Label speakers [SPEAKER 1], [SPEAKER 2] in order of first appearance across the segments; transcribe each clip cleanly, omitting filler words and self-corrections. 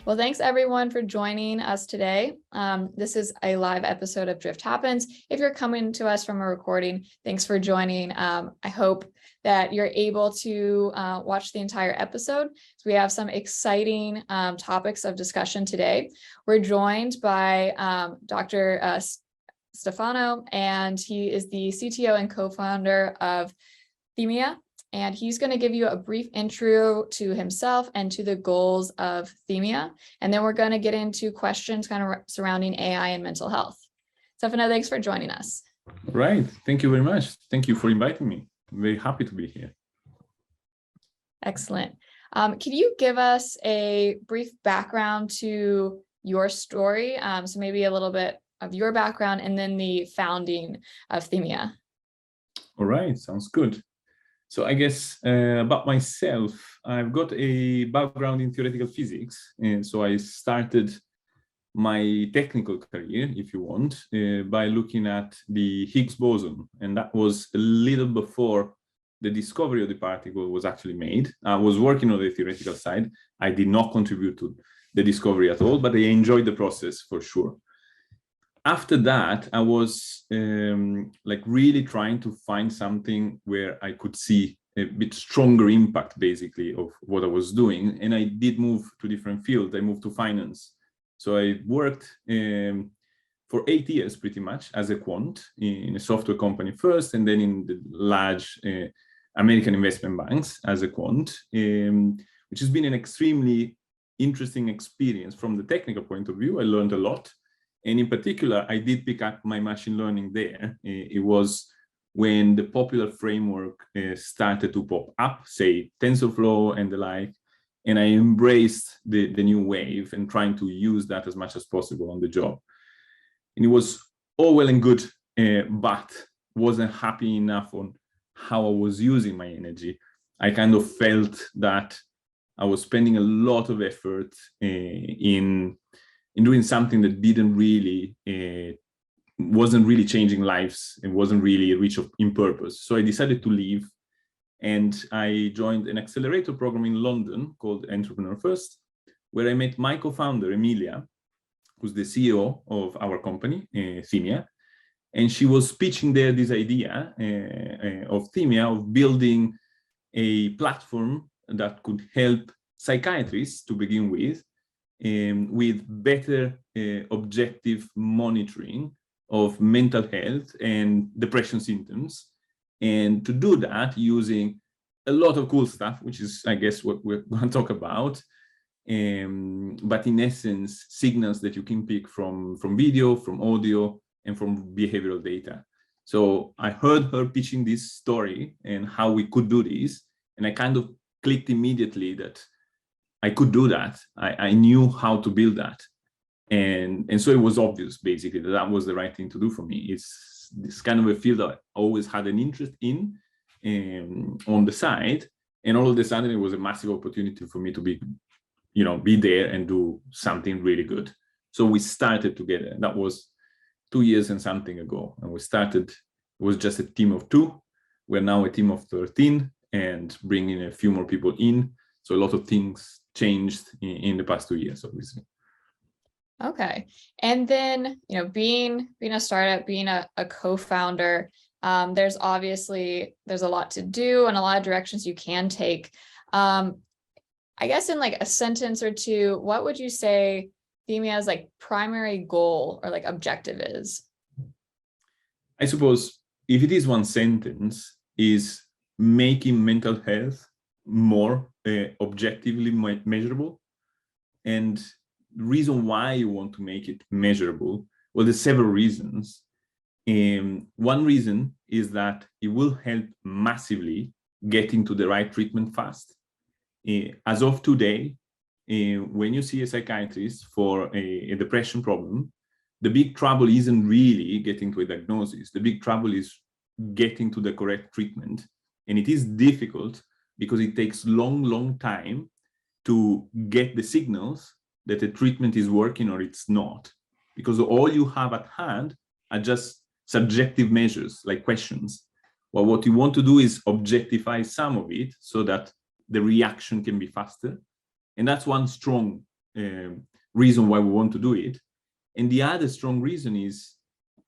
[SPEAKER 1] Well, thanks everyone for joining us today. This is a live episode of Drift Happens. If you're coming to us from a recording, thanks for joining. I hope that you're able to watch the entire episode. So we have some exciting topics of discussion today. We're joined by Dr. Stefano, and he is the CTO and co-founder of thymia. And he's going to give you a brief intro to himself and to the goals of thymia. And then we're going to get into questions kind of surrounding AI and mental health. Stefano, thanks for joining us.
[SPEAKER 2] Right. Thank you very much. Thank you for inviting me. I'm very happy to be here.
[SPEAKER 1] Excellent. Can you give us a brief background to your story? So maybe a little bit of your background and then the founding of thymia.
[SPEAKER 2] All right. Sounds good. So I guess about myself, I've got a background in theoretical physics. And so I started my technical career, if you want, by looking at the Higgs boson. And that was a little before the discovery of the particle was actually made. I was working on the theoretical side. I did not contribute to the discovery at all, but I enjoyed the process for sure. After that, I was really trying to find something where I could see a bit stronger impact, basically, of what I was doing. And I did move to different fields. I moved to finance. So I worked for 8 years, pretty much, as a quant in a software company first, and then in the large American investment banks as a quant, which has been an extremely interesting experience from the technical point of view. I learned a lot. And in particular, I did pick up my machine learning there. It was when the popular framework started to pop up, say TensorFlow and the like, and I embraced the new wave and trying to use that as much as possible on the job. And it was all well and good, but wasn't happy enough on how I was using my energy. I kind of felt that I was spending a lot of effort in doing something that didn't really, wasn't really changing lives and wasn't really rich in purpose. So I decided to leave and I joined an accelerator program in London called Entrepreneur First, where I met my co-founder, Emilia, who's the CEO of our company, thymia. And she was pitching there this idea of thymia, of building a platform that could help psychiatrists to begin with better objective monitoring of mental health and depression symptoms. And to do that using a lot of cool stuff, which is, I guess, what we're going to talk about. But in essence, signals that you can pick from video, from audio, and from behavioral data. So I heard her pitching this story and how we could do this. And I kind of clicked immediately that I could do that. I knew how to build that. And so it was obvious, basically, that that was the right thing to do for me. It's this kind of a field that I always had an interest in on the side. And all of a sudden, it was a massive opportunity for me to be there and do something really good. So we started together. That was 2 years and something ago. And we started, it was just a team of 2. We're now a team of 13 and bringing a few more people in. So a lot of things changed in the past 2 years, obviously.
[SPEAKER 1] Okay. And then, being a startup, being a co-founder, there's a lot to do and a lot of directions you can take. I guess in like a sentence or two, what would you say thymia's like primary goal or like objective is?
[SPEAKER 2] I suppose if it is one sentence, is making mental health more objectively measurable. And the reason why you want to make it measurable, well, there's several reasons. One reason is that it will help massively getting to the right treatment fast. As of today, when you see a psychiatrist for a depression problem, the big trouble isn't really getting to a diagnosis. The big trouble is getting to the correct treatment. And it is difficult because it takes long time to get the signals that a treatment is working or it's not. Because all you have at hand are just subjective measures like questions. Well, what you want to do is objectify some of it so that the reaction can be faster. And that's one strong reason why we want to do it. And the other strong reason is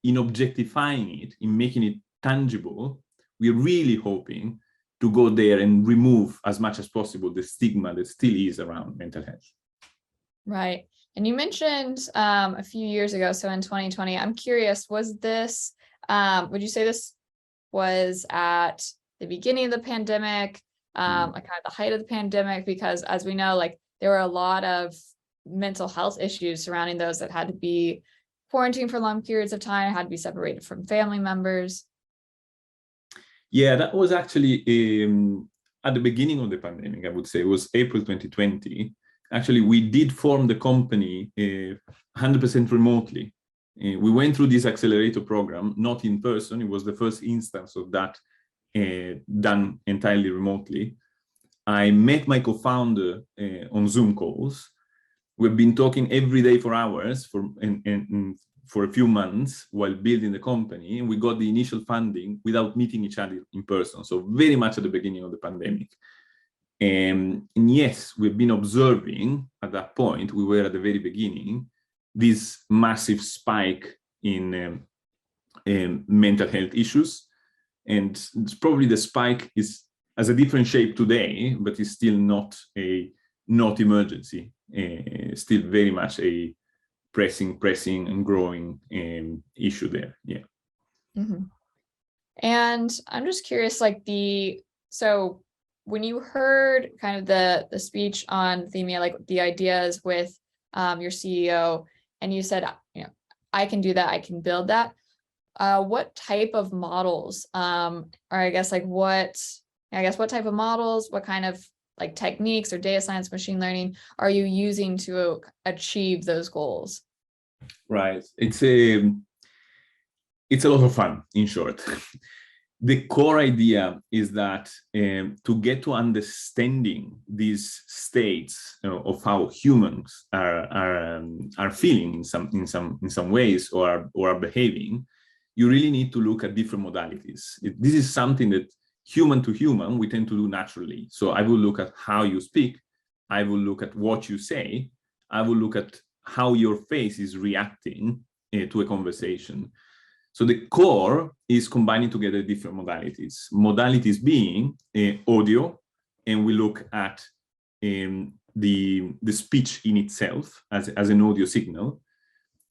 [SPEAKER 2] in objectifying it, in making it tangible. We're really hoping to go there and remove as much as possible the stigma that still is around mental health.
[SPEAKER 1] Right. And you mentioned a few years ago, so in 2020, I'm curious, was this, would you say this was at the beginning of the pandemic, like kind of the height of the pandemic? Because as we know, like there were a lot of mental health issues surrounding those that had to be quarantined for long periods of time, had to be separated from family members.
[SPEAKER 2] Yeah, that was actually at the beginning of the pandemic, I would say. It was April 2020. Actually, we did form the company 100% remotely. We went through this accelerator program, not in person. It was the first instance of that done entirely remotely. I met my co-founder on Zoom calls. We've been talking every day for hours for a few months while building the company, and we got the initial funding without meeting each other in person. So very much at the beginning of the pandemic. And yes, we've been observing at that point, we were at the very beginning, this massive spike in mental health issues. And it's probably the spike has a different shape today, but it's still not emergency. Still very much a pressing and growing issue there. Yeah.
[SPEAKER 1] Mm-hmm. And I'm just curious, like so when you heard kind of the speech on thymia, like the ideas with your CEO, and you said, you know, I can do that, I can build that. What type of models, or I guess what type of models, what kind of like techniques or data science, machine learning are you using to achieve those goals?
[SPEAKER 2] Right. It's a lot of fun, in short. The core idea is that to get to understanding these states of how humans are feeling in some ways or are behaving, you really need to look at different modalities. This is something that human to human we tend to do naturally. So I will look at how you speak, I will look at what you say, I will look at how your face is reacting to a conversation. So the core is combining together different modalities. Modalities being audio, and we look at the speech in itself as an audio signal.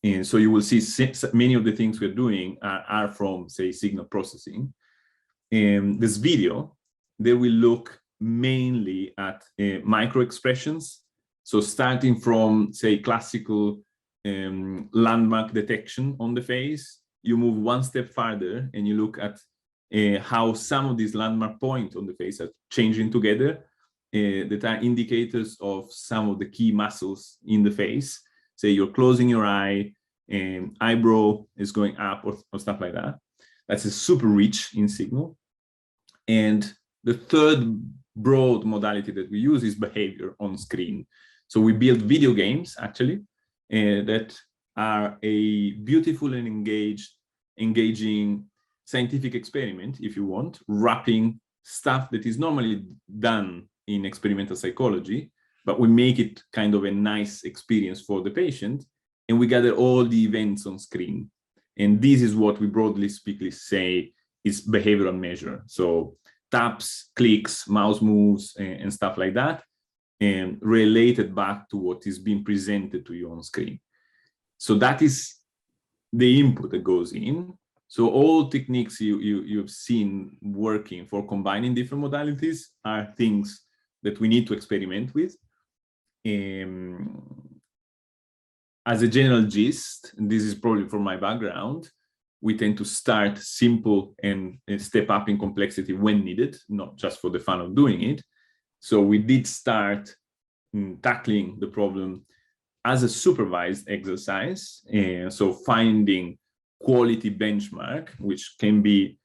[SPEAKER 2] And so you will see many of the things we're doing are from, say, signal processing. This video, they will look mainly at micro expressions. So starting from, say, classical landmark detection on the face, you move one step further and you look at how some of these landmark points on the face are changing together, that are indicators of some of the key muscles in the face. Say you're closing your eye, and eyebrow is going up or stuff like that. That's a super rich in signal. And the third broad modality that we use is behavior on screen. So we build video games, actually, that are a beautiful and engaging scientific experiment, if you want, wrapping stuff that is normally done in experimental psychology, but we make it kind of a nice experience for the patient, and we gather all the events on screen. And this is what we broadly speaking say is behavioral measure. So taps, clicks, mouse moves, and stuff like that, and related back to what is being presented to you on screen. So that is the input that goes in. So all techniques you've seen working for combining different modalities are things that we need to experiment with. As a general gist, and this is probably from my background, we tend to start simple and step up in complexity when needed, not just for the fun of doing it. So we did start tackling the problem as a supervised exercise. So finding quality benchmark, which can be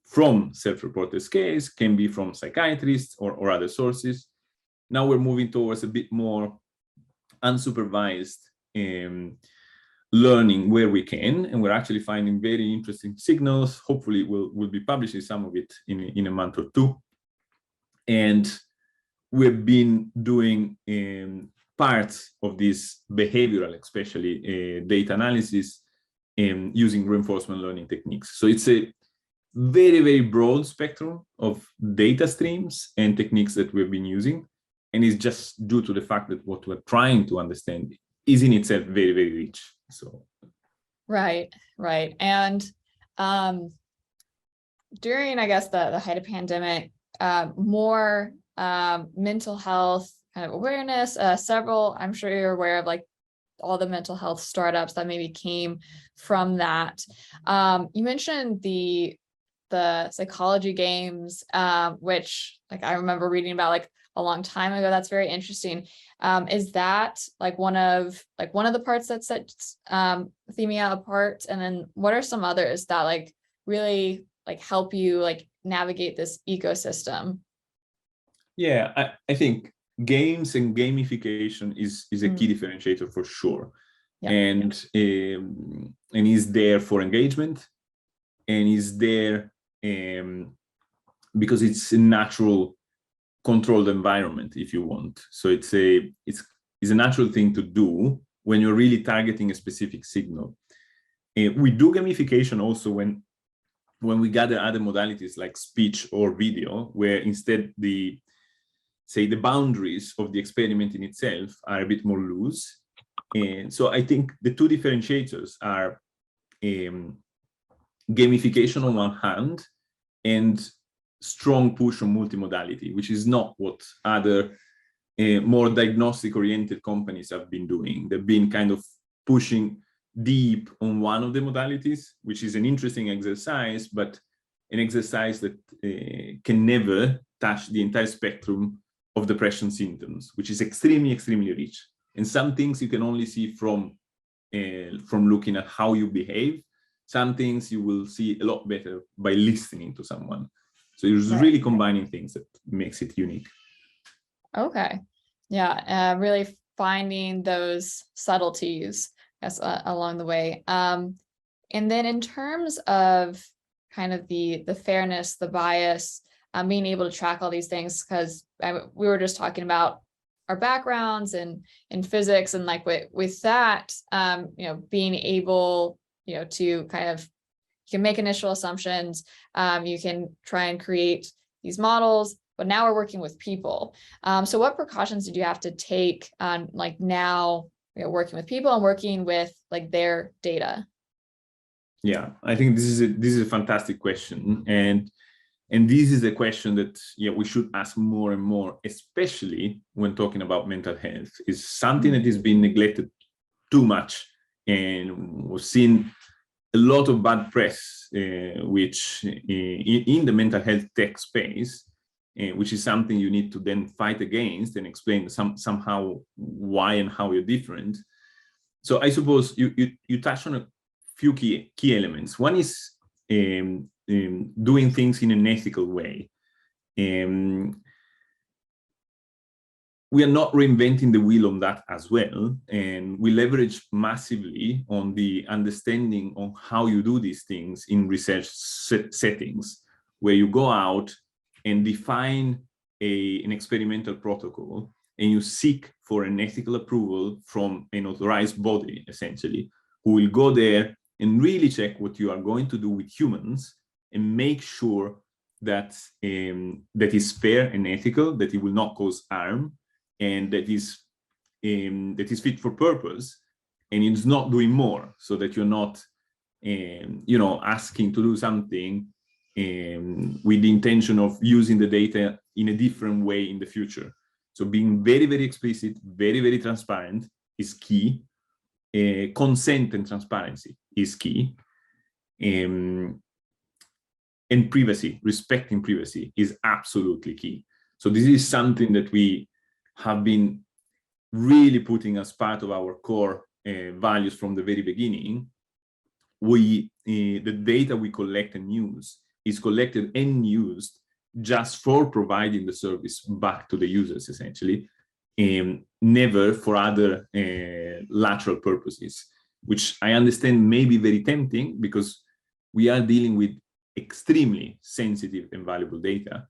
[SPEAKER 2] from self-reported scales, can be from psychiatrists or other sources. Now we're moving towards a bit more unsupervised learning where we can, and we're actually finding very interesting signals. Hopefully we'll be publishing some of it in a month or two. And we've been doing parts of this behavioral, especially data analysis, using reinforcement learning techniques. So it's a very, very broad spectrum of data streams and techniques that we've been using. And it's just due to the fact that what we're trying to understand is in itself very, very rich. So.
[SPEAKER 1] Right. And during, I guess, the height of pandemic, more mental health kind of awareness, several, I'm sure you're aware of like all the mental health startups that maybe came from that. You mentioned the psychology games, which like I remember reading about like a long time ago. That's very interesting. Is that like one of the parts that sets thymia apart? And then what are some others that like really like help you like navigate this ecosystem?
[SPEAKER 2] Yeah, I think games and gamification is a key differentiator for sure. Yeah. And is there for engagement, and is there because it's a natural controlled environment, if you want. So it's a natural thing to do when you're really targeting a specific signal. We do gamification also when we gather other modalities like speech or video, where instead the boundaries of the experiment in itself are a bit more loose. And so I think the two differentiators are gamification on one hand and strong push on multimodality, which is not what other more diagnostic oriented companies have been doing. They've been kind of pushing deep on one of the modalities, which is an interesting exercise, but an exercise that can never touch the entire spectrum of depression symptoms, which is extremely, extremely rich. And some things you can only see from looking at how you behave. Some things you will see a lot better by listening to someone. So it's really combining things that makes it unique. Okay.
[SPEAKER 1] Yeah, really finding those subtleties, I guess, along the way. And then in terms of kind of the fairness, the bias, being able to track all these things, because we were just talking about our backgrounds and in physics, and like with that, being able, to kind of, you can make initial assumptions, you can try and create these models, but now we're working with people. So what precautions did you have to take on like now, working with people and working with like their data?
[SPEAKER 2] Yeah, I think this is a fantastic question. And this is a question that we should ask more and more, especially when talking about mental health. It's something that has been neglected too much. And we've seen a lot of bad press, which in the mental health tech space, which is something you need to then fight against and explain somehow why and how you're different. So I suppose you touched on a few key elements. One is doing things in an ethical way. We are not reinventing the wheel on that as well. And we leverage massively on the understanding on how you do these things in research settings, where you go out and define an experimental protocol, and you seek for an ethical approval from an authorized body, essentially, who will go there and really check what you are going to do with humans and make sure that that is fair and ethical, that it will not cause harm, and that is fit for purpose, and it's not doing more, so that you're not asking to do something with the intention of using the data in a different way in the future. So being very, very explicit, very, very transparent is key. Consent and transparency is key. And privacy, respecting privacy is absolutely key. So this is something that we have been really putting as part of our core values from the very beginning. The data we collect and use is collected and used just for providing the service back to the users, essentially, never for other lateral purposes, which I understand may be very tempting because we are dealing with extremely sensitive and valuable data,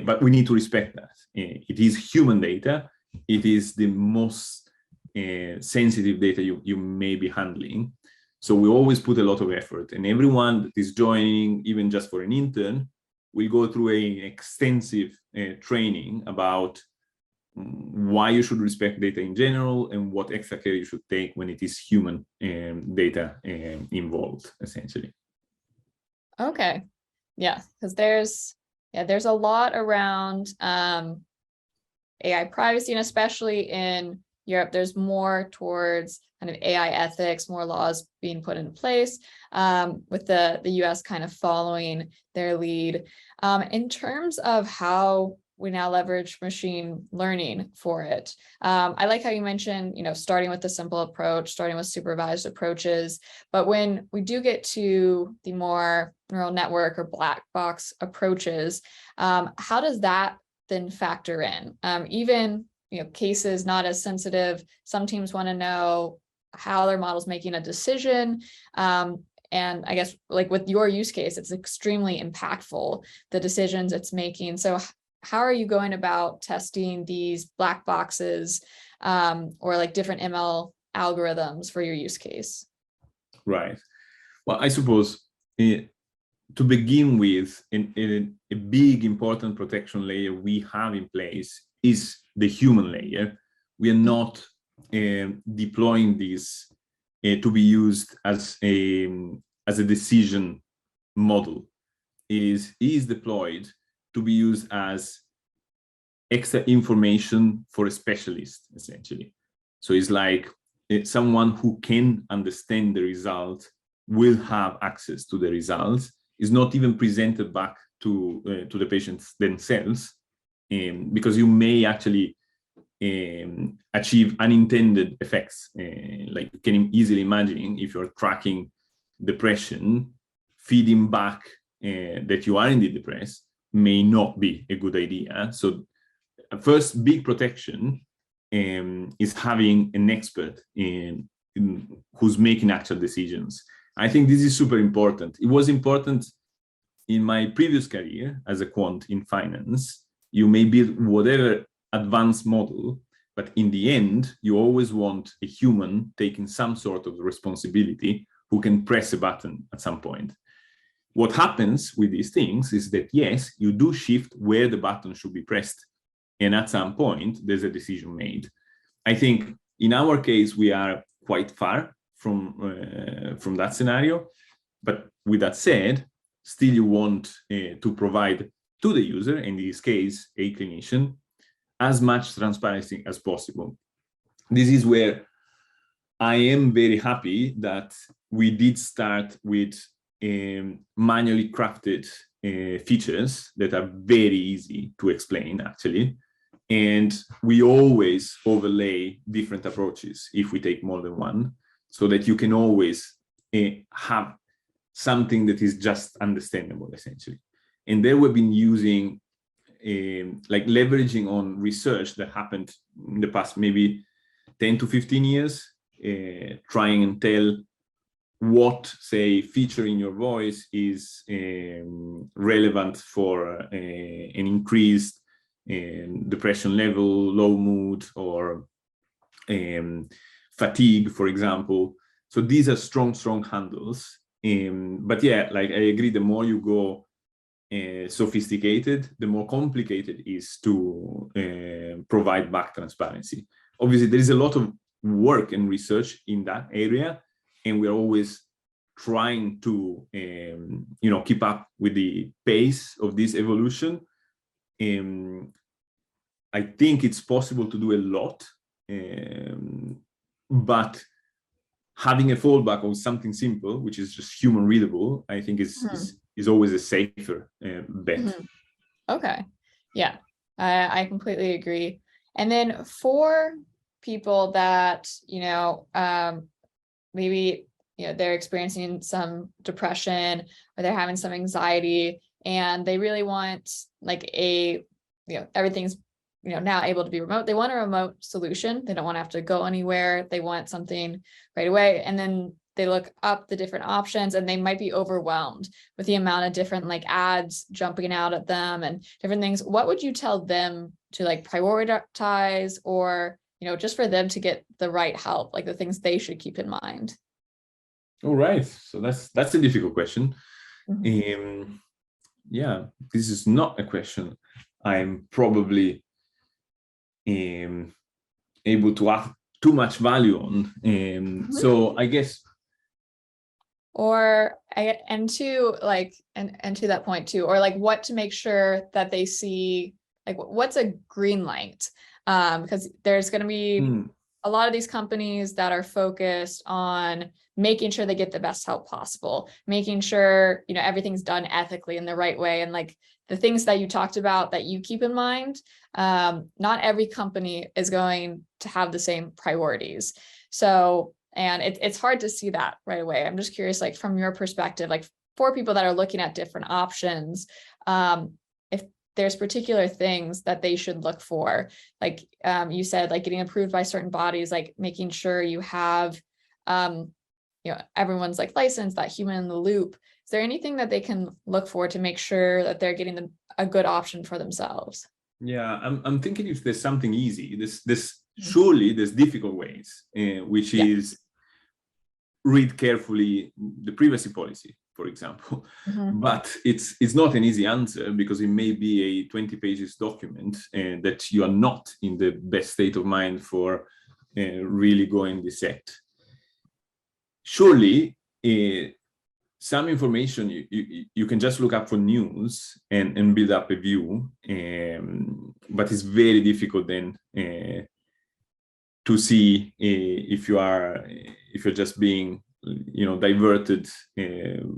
[SPEAKER 2] but we need to respect that. It is human data, it is the most sensitive data you may be handling. So we always put a lot of effort, and everyone that is joining, even just for an intern, will go through an extensive training about why you should respect data in general and what extra care you should take when it is human data involved, essentially.
[SPEAKER 1] Okay. Yeah, because there's a lot around AI privacy, and especially in Europe, there's more towards kind of AI ethics, more laws being put into place, with the US kind of following their lead. In terms of how we now leverage machine learning for it. I like how you mentioned, starting with the simple approach, starting with supervised approaches, but when we do get to the more neural network or black box approaches, how does that then factor in? Even cases not as sensitive, some teams want to know how their model's making a decision. And I guess like with your use case, it's extremely impactful, the decisions it's making. So how are you going about testing these black boxes or like different ML algorithms for your use case?
[SPEAKER 2] Right. Well, I suppose to begin with, a big important protection layer we have in place is the human layer. We are not deploying this to be used as a decision model. It is deployed to be used as extra information for a specialist, essentially. So it's like someone who can understand the result will have access to the results. It's not even presented back to the patients themselves, because you may actually achieve unintended effects. Like you can easily imagine, if you're tracking depression, feeding back that you are indeed depressed may not be a good idea. So first big protection is having an expert who's making actual decisions. I think this is super important. It was important in my previous career as a quant in finance. You may build whatever advanced model, but in the end, you always want a human taking some sort of responsibility who can press a button at some point. What happens with these things is that, yes, you do shift where the button should be pressed. And at some point, there's a decision made. I think in our case, we are quite far from that scenario. But with that said, still you want to provide to the user, in this case, a clinician, as much transparency as possible. This is where I am very happy that we did start with manually crafted features that are very easy to explain, actually. And we always overlay different approaches if we take more than one, so that you can always have something that is just understandable, essentially. And there we've been using, like leveraging on research that happened in the past maybe 10 to 15 years, trying and tell what, say, feature in your voice is relevant for an increased depression level, low mood, or fatigue, for example. So these are strong handles. But yeah, like I agree, the more you go sophisticated, the more complicated it is to provide back transparency. Obviously, there is a lot of work and research in that area, and we're always trying to keep up with the pace of this evolution. I think it's possible to do a lot, but having a fallback on something simple, which is just human readable, I think is always a safer bet.
[SPEAKER 1] Okay, yeah, I completely agree. And then for people that maybe they're experiencing some depression or they're having some anxiety, and they really want like everything's now able to be remote. They want a remote solution. They don't want to have to go anywhere. They want something right away. And then they look up the different options and they might be overwhelmed with the amount of different like ads jumping out at them and different things. What would you tell them to like prioritize, or, you know, just for them to get the right help, like the things they should keep in mind?
[SPEAKER 2] All right. So that's a difficult question.
[SPEAKER 1] Mm-hmm.
[SPEAKER 2] Yeah, this is not a question I'm probably able to add too much value on. So I guess,
[SPEAKER 1] and to like, and to that point too, or like what to make sure that they see, like what's a green light? Because there's going to be a lot of these companies that are focused on making sure they get the best help possible, making sure, you know, everything's done ethically in the right way. And like the things that you talked about that you keep in mind, not every company is going to have the same priorities. So, and it's hard to see that right away. I'm just curious, like from your perspective, like for people that are looking at different options, if there's particular things that they should look for, like you said, like getting approved by certain bodies, like making sure you have, you know, everyone's like licensed, that human in the loop. Is there anything that they can look for to make sure that they're getting a good option for themselves?
[SPEAKER 2] Yeah, I'm thinking if there's something easy, surely there's difficult ways, which is read carefully the privacy policy, for example. But it's not an easy answer, because it may be a 20 pages document that you are not in the best state of mind for really going dissect. Surely some information you can just look up for news and build up a view, but it's very difficult then to see if you're just being, you know, diverted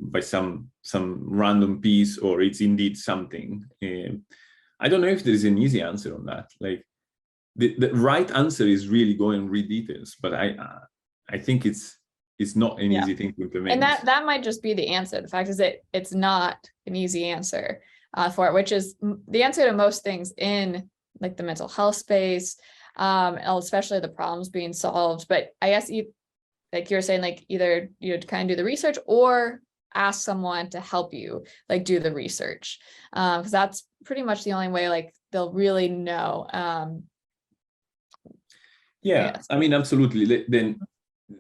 [SPEAKER 2] by some random piece, or it's indeed something. I don't know if there's an easy answer on that. Like the right answer is really go and read details, but I think it's not an easy thing to implement.
[SPEAKER 1] And that might just be the answer. The fact is that it's not an easy answer for it, which is the answer to most things in like the mental health space, especially the problems being solved. But I guess like you're saying, like either you kind of do the research or ask someone to help you like do the research, because that's pretty much the only way like they'll really know.
[SPEAKER 2] Yeah, I mean, absolutely. Then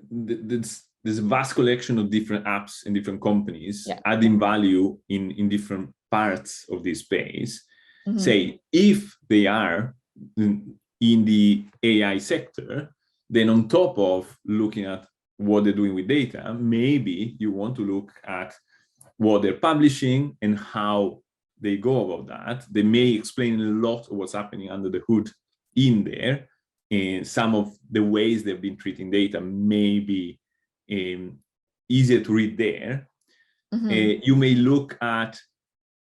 [SPEAKER 2] there's a vast collection of different apps and different companies adding value in different parts of this space. Say, if they are in the AI sector, then on top of looking at what they're doing with data, maybe you want to look at what they're publishing and how they go about that. They may explain a lot of what's happening under the hood in there. And some of the ways they've been treating data may be easier to read there. You may look at,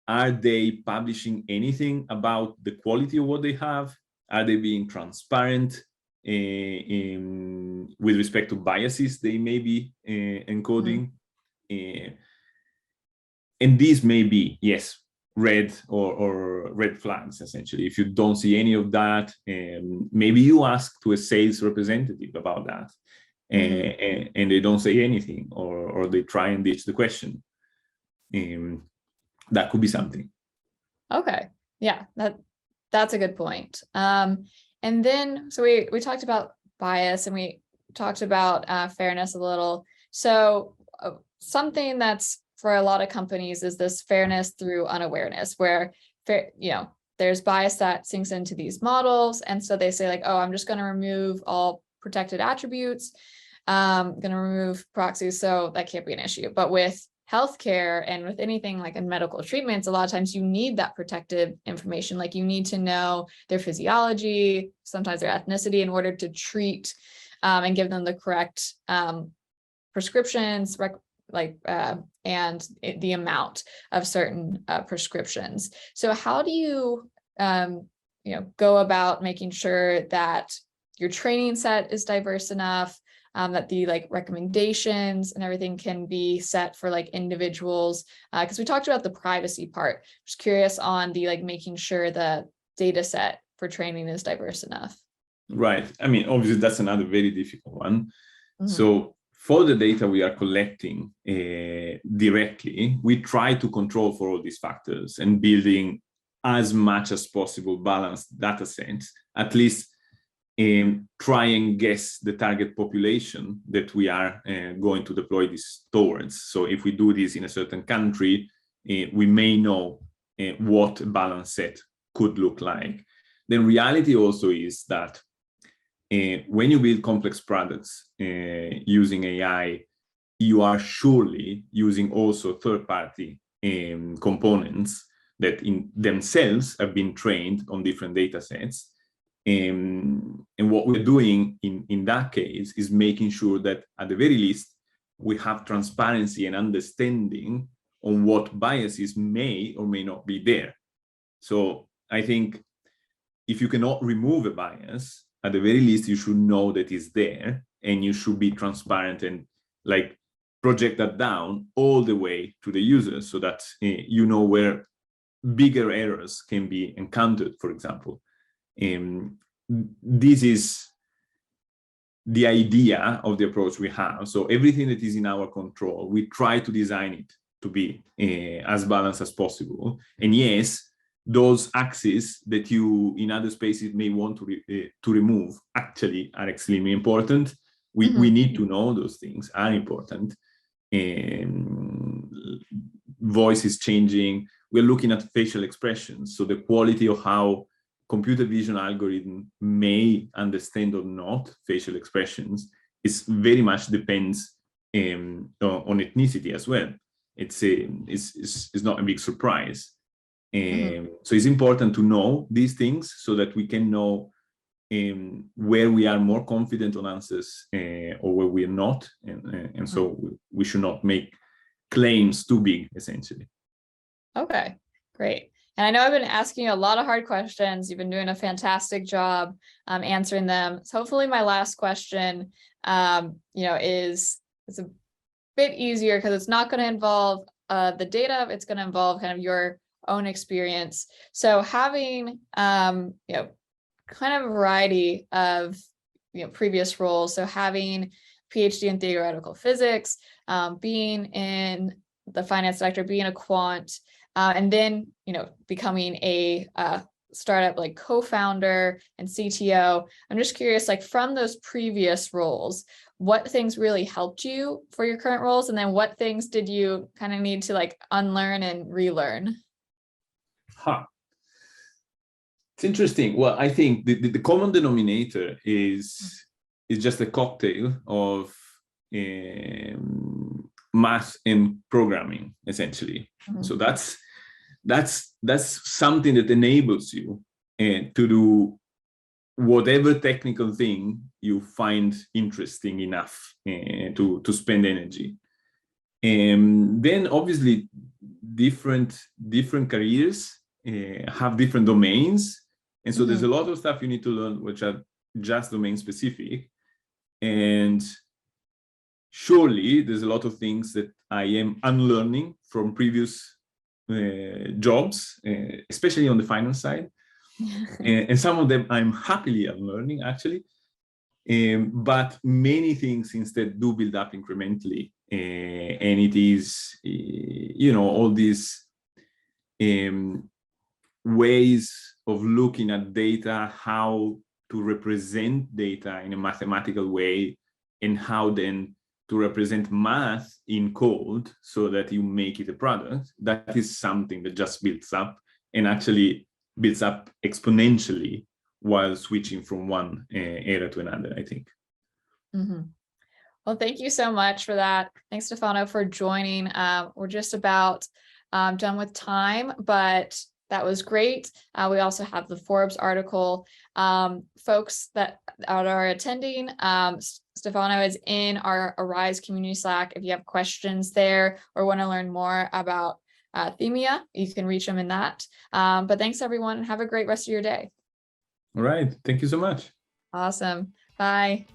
[SPEAKER 2] are they publishing anything about the quality of what they have? Are they being transparent with respect to biases they may be encoding? And these may be, yes, red or red flags, essentially. If you don't see any of that, maybe you ask to a sales representative about that, and they don't say anything, or they try and ditch the question. That could be something.
[SPEAKER 1] Okay, yeah, that's a good point. And then, so we talked about bias and we talked about fairness a little. So something that's for a lot of companies is this fairness through unawareness, where there's bias that sinks into these models. And so they say like, oh, I'm just going to remove all protected attributes. I'm going to remove proxies. So that can't be an issue. But with healthcare and with anything like in medical treatments, a lot of times you need that protective information. Like you need to know their physiology, sometimes their ethnicity, in order to treat and give them the correct prescriptions, and the amount of certain prescriptions. So how do you, go about making sure that your training set is diverse enough, that the recommendations and everything can be set for individuals? Because we talked about the privacy part. Just curious on the making sure the data set for training is diverse enough.
[SPEAKER 2] Right. I mean, obviously that's another very difficult one. So for the data we are collecting directly, we try to control for all these factors and building as much as possible balanced data sets, at least try and guess the target population that we are going to deploy this towards. So if we do this in a certain country, we may know what a balanced set could look like. The reality also is that when you build complex products using AI, you are surely using also third-party components that in themselves have been trained on different data sets. And what we're doing in that case is making sure that at the very least, we have transparency and understanding on what biases may or may not be there. So I think if you cannot remove a bias, at the very least, you should know that it's there, and you should be transparent and like project that down all the way to the user so that you know where bigger errors can be encountered, for example. This is the idea of the approach we have. So everything that is in our control, we try to design it to be as balanced as possible. And yes, those axes that you in other spaces may want to remove actually are extremely important. We need to know those things are important. Voice is changing. We're looking at facial expressions. So the quality of how computer vision algorithm may understand or not facial expressions is very much depends on ethnicity as well. It's not a big surprise. So it's important to know these things so that we can know where we are more confident on answers or where we are not. And so we should not make claims too big, essentially.
[SPEAKER 1] Okay, great. And I know I've been asking you a lot of hard questions. You've been doing a fantastic job answering them. So hopefully my last question, is a bit easier because it's not going to involve the data. It's going to involve kind of your own experience. So having, kind of a variety of, previous roles. So having PhD in theoretical physics, being in the finance sector, being a quant, and then, becoming a startup like co-founder and CTO. I'm just curious, like from those previous roles, what things really helped you for your current roles? And then what things did you kind of need to like unlearn and relearn?
[SPEAKER 2] It's interesting. Well, I think the common denominator is just a cocktail of math and programming, essentially. So that's something that enables you to do whatever technical thing you find interesting enough to spend energy. And then obviously different careers have different domains. And so there's a lot of stuff you need to learn which are just domain specific. And surely there's a lot of things that I am unlearning from previous jobs, especially on the finance side. And some of them I'm happily unlearning, actually. But many things instead do build up incrementally. And it is, all these ways of looking at data, how to represent data in a mathematical way, and how then to represent math in code so that you make it a product. That is something that just builds up and actually builds up exponentially while switching from one era to another, I think.
[SPEAKER 1] Well, thank you so much for that. Thanks, Stefano, for joining. We're just about done with time, but that was great. We also have the Forbes article. Folks that are attending, Stefano is in our Arize community Slack. If you have questions there or want to learn more about thymia, you can reach him in that. But thanks, everyone, and have a great rest of your day.
[SPEAKER 2] All right. Thank you so much.
[SPEAKER 1] Awesome. Bye.